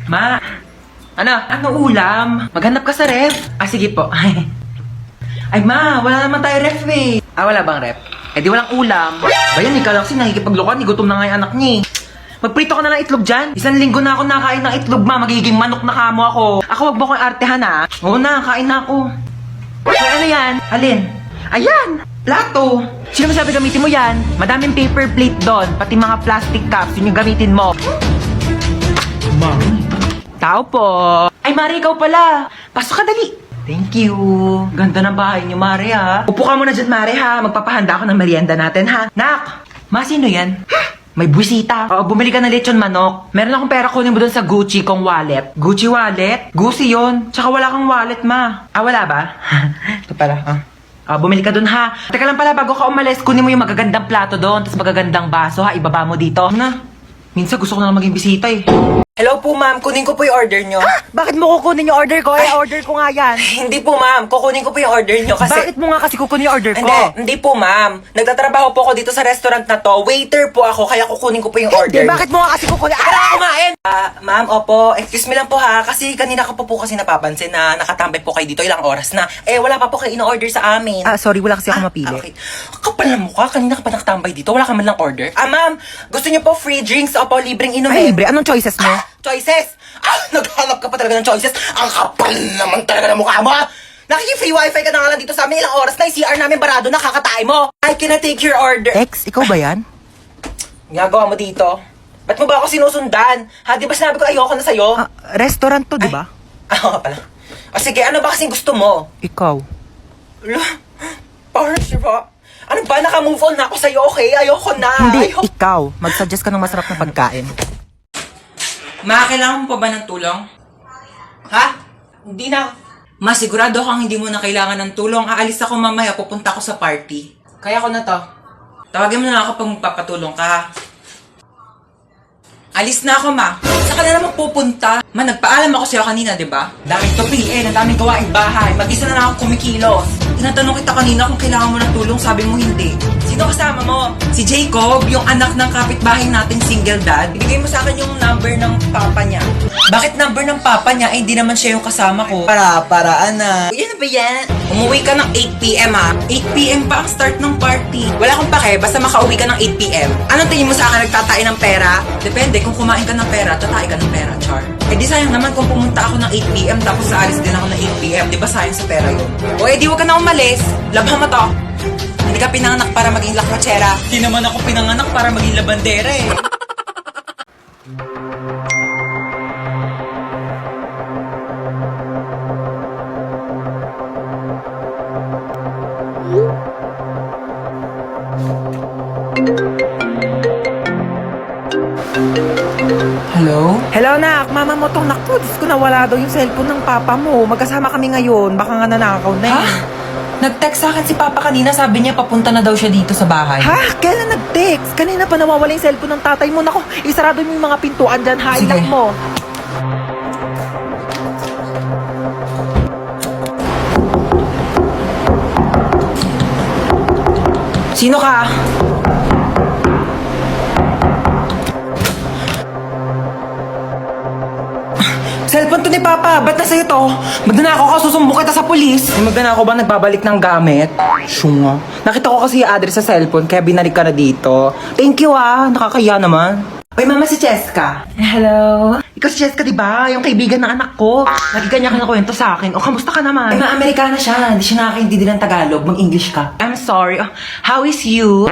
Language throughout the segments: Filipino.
Ma, ano ulam? Maghanap ka sa ref. Sige po. Ay ma, wala naman tayo ref eh. Wala bang ref? Di walang ulam. Bayan, ikaw kasi nakikipaglukan, gutom na nga yung anak niya. Magprito ka na lang itlog dyan. 1 linggo na ako nakain ng itlog, ma. Magiging manok na kamo ako. Ako, wag mo ko artehan, ha? Oo na, kain na ako. Ano yan? Alin? Ayan! Plato! Sino masabi gamitin mo yan? Madaming paper plate doon, pati mga plastic cups, yun yung gamitin mo. Mami. Tao po. Ay, Mari, ikaw pala. Pasok ka, dali. Thank you. Ganda ng bahay niyo, Mari, ha. Upo ka muna dyan, Mari, ha. Magpapahanda ako ng merienda natin, ha. Nak! Ma, sino yan? May buwisita. Bumili ka ng lechon manok. Meron akong pera, kunin mo doon sa Gucci kong wallet. Gucci wallet? Gucci yon. Tsaka wala kang wallet, ma. Wala ba? Ito pala, bumili ka doon, ha. Teka lang pala, bago ka umalis, kunin mo yung magagandang plato doon, tapos magagandang baso, ha. Ibaba mo dito. Minsan gusto ko na lang maging bisita, eh. Hello po, ma'am. Kunin ko po yung order nyo. Bakit mo kukunin yung order ko? Order ko nga yan. Hindi po, ma'am. Kukunin ko po yung order nyo kasi... Bakit mo nga kasi kukunin yung order ko? Hindi po, ma'am. Nagtatrabaho po ako dito sa restaurant na to. Waiter po ako, kaya kukunin ko po yung order. Bakit mo nga kasi kukunin? Kumain! Ma'am, opo. Excuse me lang po ha. Kasi kanina ko po kasi napapansin na nakatambay po kayo dito ilang oras na. Wala pa po kayo in-order sa amin. Sorry, wala kasi ako mapili. Okay. Kapal na mukha. Kanina ka pa nakatambay dito. Wala ka man lang order. Ma'am. Gusto niyo po free drinks? Opo, libreng inumin. Libre? Anong choices mo? Choices? Naghanap ka pa talaga ng choices? Ang kapal naman talaga ng mukha mo, ha? Nakiki-free wifi ka na nga lang dito sa amin. Ilang oras na yung CR namin barado na kakatay mo. I cannot take your order. Ex, ikaw ba yan? Ginagawa mo dito? Ba't mo ba ako sinusundan? Di ba sinabi ko ayoko na sa'yo? Restaurant to, di ba? Oo pala. Sige, ano ba kasing gusto mo? Ikaw. Parang siya. Ano ba? Naka-move on na ako sa'yo, okay? Ayoko na. Hindi, ikaw. Mag-suggest ka ng masarap na pagkain. Kailangan mo pa ba ng tulong? Ha? Hindi na. Masigurado kang hindi mo na kailangan ng tulong. Aalis ako mamaya, pupunta ako sa party. Kaya ko na to. Tawagin mo na lang ako pag magpapatulong ka, ha? Alis na ako, ma. Saan ka na naman pupunta? Ma, nagpaalam ako sa'yo kanina, di ba? Dahil to PN, ang daming gawaing bahay. Mag-isa na lang ako kumikilos. Tinatanong kita kanina kung kailangan mo ng tulong, sabi mo hindi. Sino kasama mo? Si Jacob, yung anak ng kapitbahay nating single dad. Ibigay mo sa akin yung number ng papa niya. Bakit number ng papa niya? Hindi naman siya yung kasama ko. Paraan na. Yan na ba yan? Umuwi ka ng 8pm, ha? 8pm pa ang start ng party. Wala akong pake, basta makauwi ka ng 8pm. Anong tingin mo sa akin, nagtatay ng pera? Depende, kung kumain ka ng pera, tatay ka ng pera, char. Di sayang naman kung pumunta ako ng 8pm tapos aalis din ako ng 8pm. Di ba sayang sa pera yun? Di wag ka na umalis. Labhan mo to. Hindi ka pinanganak para maging lakwachera. Di naman ako pinanganak para maging labandera eh. Hello? Hello, nak. Mama mo tong naku. Diyos ko, nawala daw yung cellphone ng papa mo. Magkasama kami ngayon. Baka nga nanakaw na eh. Nag-text sa akin si Papa kanina, sabi niya papunta na daw siya dito sa bahay. Kailan nag-text? Kanina pa nawawala yung cellphone ng tatay mo. Naku, isarado mo yung mga pintuan dyan, ha? Sige. Ilak mo. Sino ka? Cellphone to ni Papa, ba't na sa'yo to? Magnanakaw ka, susumbong kita sa polis. May magnanakaw ba nagbabalik ng gamit? Syunga. Nakita ko kasi yung address sa cellphone, kaya binalik ka na dito. Thank you nakakaya naman. Uy, mama, si Cheska. Hello. Ikaw si Cheska, di ba? Yung kaibigan ng anak ko. Lagi kanya ka na kwento sa akin. Kamusta ka naman? Amerikana siya. Hindi siya nakakaintindi ng Tagalog. Mag-English ka. I'm sorry. How is you?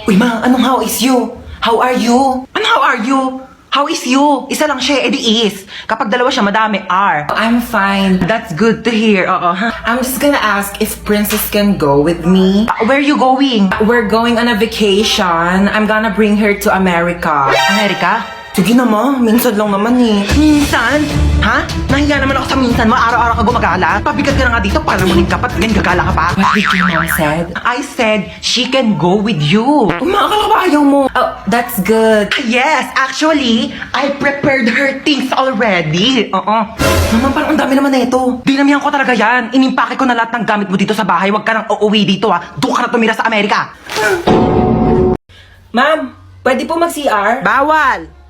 Uy, ma, anong how is you? How are you? Ano how are you? How is you? Isa lang siya, edi is. Kapag dalawa siya, madami are. I'm fine. That's good to hear. I'm just gonna ask if Princess can go with me. Where are you going? We're going on a vacation. I'm gonna bring her to America. America? Sige naman, minsan lang naman eh. Minsan? Ha? Nahiya naman ako sa minsan mo, araw-araw ka gumagala. Pabigat ka na nga dito para muling kapat, ganyan gagala ka pa. What did your mom said? I said, she can go with you. Umakala ka ba ayaw mo? Oh, that's good. Yes, actually, I prepared her things already. Naman, parang ang dami naman na ito. Dinamihan ko talaga yan. Inimpake ko na lahat ng gamit mo dito sa bahay. Huwag ka nang uuwi dito Doon ka na tumira sa Amerika. Ma'am, pwede po mag-CR? Bawal!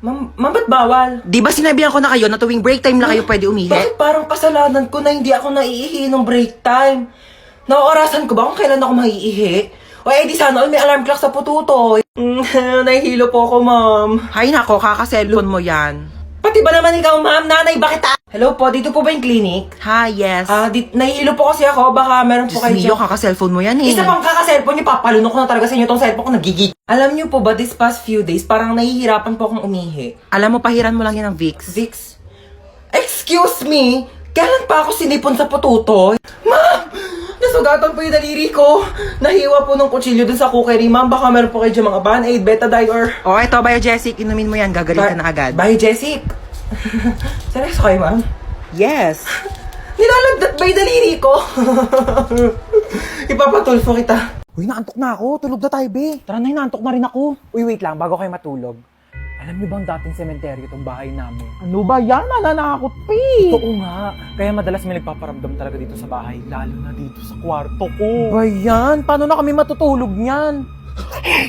Ma'am, ba't bawal? Di ba sinabihan ko na kayo na tuwing break time lang kayo pwede umihi? Bakit parang kasalanan ko na hindi ako naiihi ng break time? Naorasan ko ba kung kailan ako maiihi? O di sana all may alarm clock sa pututoy. Nahihilo po ako, ma'am. Hay nako, kaka-cellphone mo yan. Pati ba naman ikaw, ma'am? Nanay, bakit Hello po, dito po ba yung clinic? Hi, yes. Nahihilo po kasi ako. Baka meron po Diyos kayo mio, kaka-cellphone mo yan eh. Isa pang kaka-cellphone niyo, papalunok ko na talaga sa inyo tong cellphone ko, nagigig. Alam niyo po ba, this past few days, parang nahihirapan po akong umihi. Alam mo, pahiran mo lang yan ng Vicks. Vicks? Excuse me? Kailan pa ako sinipon sa pututoy? Ma'am! Nasugatan po yung daliri ko. Nahiwa po ng kutsilyo dun sa cookery, ma'am. Baka meron po kayo dyan mga Band-Aid, Betadine, or... O, eto, Biogesic, inumin mo yan, gagaling ka na agad. Biogesic. Seryoso kayo, ma'am? Yes. Nilalagdat ba yung daliri ko? Ipapatulfo kita. Uy, naantok na ako. Tulog na tayo, be. Tara na, naantok na rin ako. Uy, wait lang, bago kayo matulog. Alam niyo bang dating sementeryo itong bahay namin? Ano ba yan? Nananakot, pe! Oo nga. Kaya madalas may nagpaparamdam talaga dito sa bahay. Lalo na dito sa kwarto ko. Ba yan? Paano na kami matutulog niyan?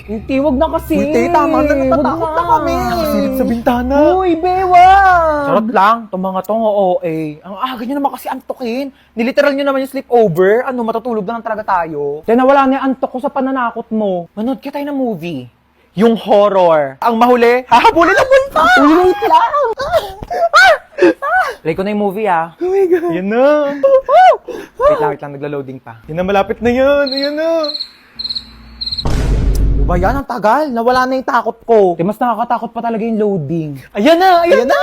Hindi, wag na kasi. Uy, te, tama na, natatakot na kami. Nakasilip sa bintana. Uy, bewa! Charot lang, itong mga tong OA. Ang aga nyo naman kasi antokin. Niliteral nyo naman yung sleepover. Ano, matutulog na lang talaga tayo. Kaya nawala na yung antok ko sa pananakot mo. Manood ka tayo ng movie. Yung horror. Ang mahuli, hahabulin ang multa! Uy, wait lang! Play ko na yung movie, ah. Oh my God. Yan na. Wait lang, nagla-loading pa. Yan na, malapit na yan. Ayan na. Ba yan, ang tagal. Nawala na yung takot ko. Mas nakakatakot pa talaga yung loading. Ayan na! Ayan na!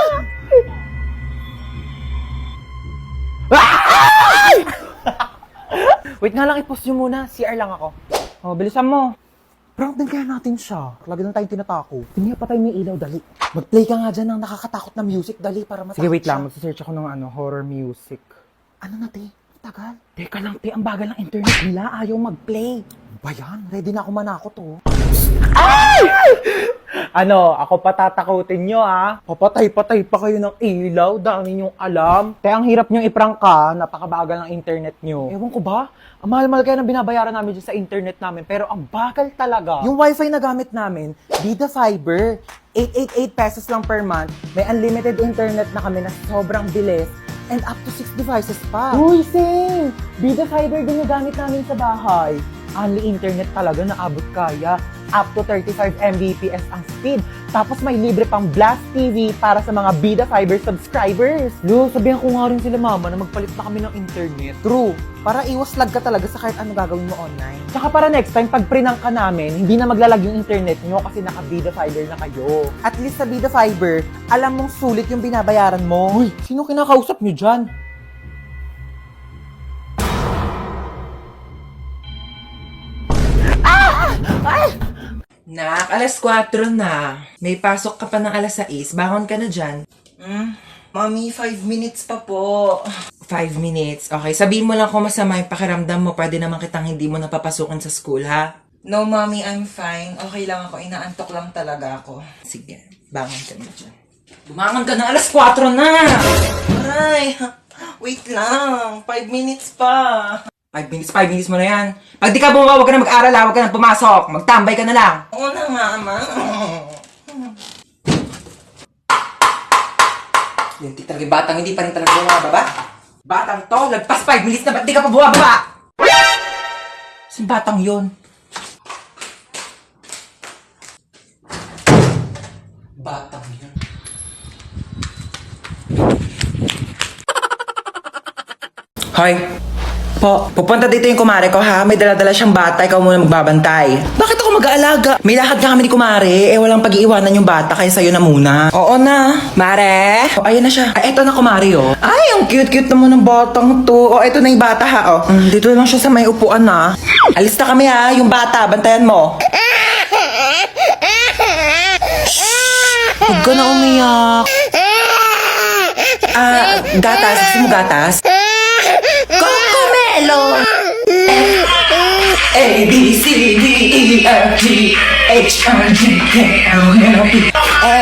Wait nga lang, i-pause nyo muna. CR lang ako. Oh, bilisan mo. Prank din kaya natin siya. Lagi na tayong tinatako. Hindi pa tayo may ilaw, dali. Mag-play ka nga dyan ng nakakatakot na music, dali, para matakot. Sige, wait lang. Magsisearch ako ng horror music. Ano na, te? Tagal. Teka lang, te. Ang bagal ng internet nila. Ayaw mag-play. Ba yan? Ready na ako manakot, oh. Ay! Ano, ako patatakutin nyo, ah. Papatay-patay pa kayo ng ilaw. Dami nyong alam. Te, ang hirap nyong iprank ka. Napakabagal ng internet nyo. Ewan ko ba? Ang mahal-mahal kaya ng binabayaran namin dyan sa internet namin. Pero ang bagal talaga. Yung wifi na gamit namin, Vida Fiber. 888 pesos lang per month. May unlimited internet na kami na sobrang bilis. And up to 6 devices pa. Uy, same! Vida Fiber din yung gamit namin sa bahay. Only internet talaga na abot kaya. Up to 35 Mbps ang speed. Tapos may libre pang Blast TV para sa mga Vida Fiber subscribers. Lo, sabihan ko nga rin sila mama na magpalit na kami ng internet. True. Para iwas lag ka talaga sa kahit ano gagawin mo online. Tsaka para next time, pag prinang ka namin, hindi na maglalag yung internet nyo kasi naka-Vida Fiber na kayo. At least sa Vida Fiber, alam mong sulit yung binabayaran mo. Uy, sino kinakausap nyo dyan? Nak, alas 4 na. May pasok ka pa ng alas 6. Bangon ka na dyan. Mami, 5 minutes pa po. 5 minutes. Okay, sabihin mo lang kung masama yung pakiramdam mo. Pwede naman kitang hindi mo napapasukan sa school, ha? No, Mommy, I'm fine. Okay lang ako. Inaantok lang talaga ako. Sige, bangon ka na dyan. Bumangon ka na, alas 4 na! Aray, wait lang. 5 minutes pa. 5 minutes mo na yan. Pag di ka bumaba, huwag ka na mag-aral, huwag ka na pumasok. Magtambay ka na lang. Oo na, Mama. Yung talaga yung batang hindi pa rin talaga bumababa. Batang to, lagpas 5 minutes na, ba't di ka pa bumababa? Saan batang yun? Batang yun. Hoy! Po, pupunta dito yung kumare ko ha. May dala-dala siyang bata, ikaw muna magbabantay. Bakit ako mag-aalaga? May lakad ka kami ni kumare. Eh, walang pag-iiwanan yung bata, kaya sa'yo na muna. Oo na. Mare? O, ayun na siya. Ay, eto na kumare, oh. Ay, ang cute-cute naman ng batang to. O, eto na yung bata ha, oh. Dito lang siya sa may upuan na. Alis na kami ha, yung bata. Bantayan mo. Huwag ka na umiyak. Gatas. Gusto mo gatas? Cocomelon! A, B, C, D, E, F, G, H, I, J, K, L, M, N, P, A.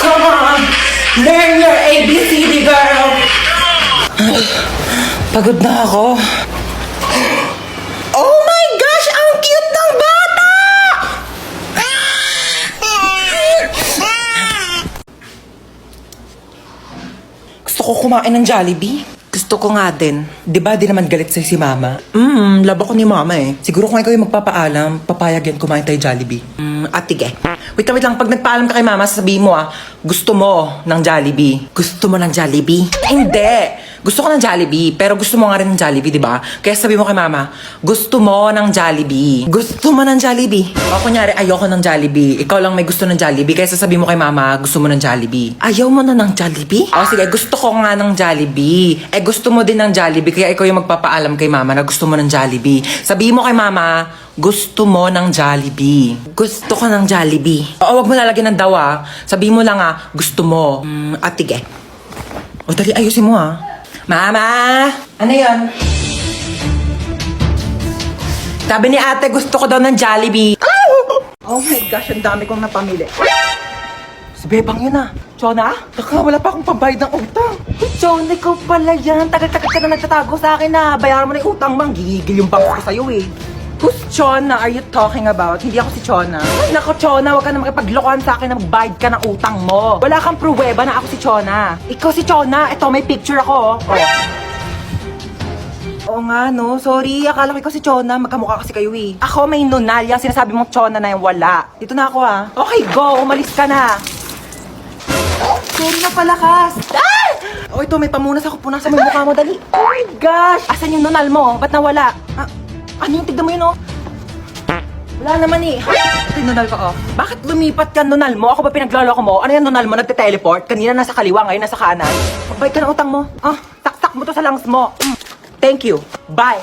Come on! Learn your A, B, C, D, girl! Pagod na ako. Oh my gosh! Ang cute ng bata! Gusto ko kumain ng Jollibee. Gusto ko nga din. Di ba di naman galit sa'yo si Mama? Labo ko ni Mama eh. Siguro kung ikaw yung magpapaalam, papayag yan kumain tayo Jollibee. Atige. Wait lang. Pag nagpaalam ka kay Mama, sasabihin mo gusto mo ng Jollibee. Gusto mo ng Jollibee? Hindi. Gusto ko ng Jollibee, pero gusto mo nga rin ng Jollibee, di ba? Kaya sabi mo kay Mama, gusto mo ng Jollibee. Gusto mo ng Jollibee. O kunyari, ayoko ng Jollibee. Ikaw lang may gusto ng Jollibee, kaya sasabihin mo kay Mama, gusto mo ng Jollibee. Ayaw mo na ng Jollibee? O sige, gusto ko nga ng Jollibee. Gusto mo din ng Jollibee, kaya ikaw yung magpapaalam kay Mama na gusto mo ng Jollibee. Sabihin mo kay Mama, gusto mo ng Jollibee. Gusto ko ng Jollibee. O, wag mo lalagyan ng daw Sabihin mo lang gusto mo. Atige. O, dali, ayusin mo Mama! Ano yon? Sabi ni ate, gusto ko daw ng Jollibee. Oh my gosh, ang dami kong napamili. Si Bebang yun Chona? Taka, wala pa akong pambayad ng utang. Chona, ikaw pala yan. Tagal-tagal ka na nagtatago sa akin Bayaran mo na yung utang mo. Gigigil yung bangko ko sa'yo Who's Chona are you talking about? Hindi ako si Chona. Ay, nako, Chona, huwag ka na makipaglokohan sa akin na magbayad ka ng utang mo. Wala kang pruweba na ako si Chona. Ikaw si Chona. Ito, may picture ako. Oo nga, no. Sorry, akala ko ikaw si Chona. Magkamukha kasi kayo Ako may nunal. Yung sinasabi mong Chona na yung wala. Dito na ako Okay, go. Umalis ka na. Sorry na palakas. Oh, ito, may pamunas ako. Punasan mo yung mukha mo, dali. Oh my gosh. Asan yung nunal mo? Ba't nawala? Ano yung tignan mo yun, Wala naman Ito yung nunal ko, Bakit lumipat ka nunal mo? Ako ba pinagloloko mo? Ano yung nunal mo? Nagte-teleport? Kanina nasa kaliwa, ngayon nasa kanan. Magbayad ka ng utang mo. Taktak mo to sa lungs mo. Thank you. Bye.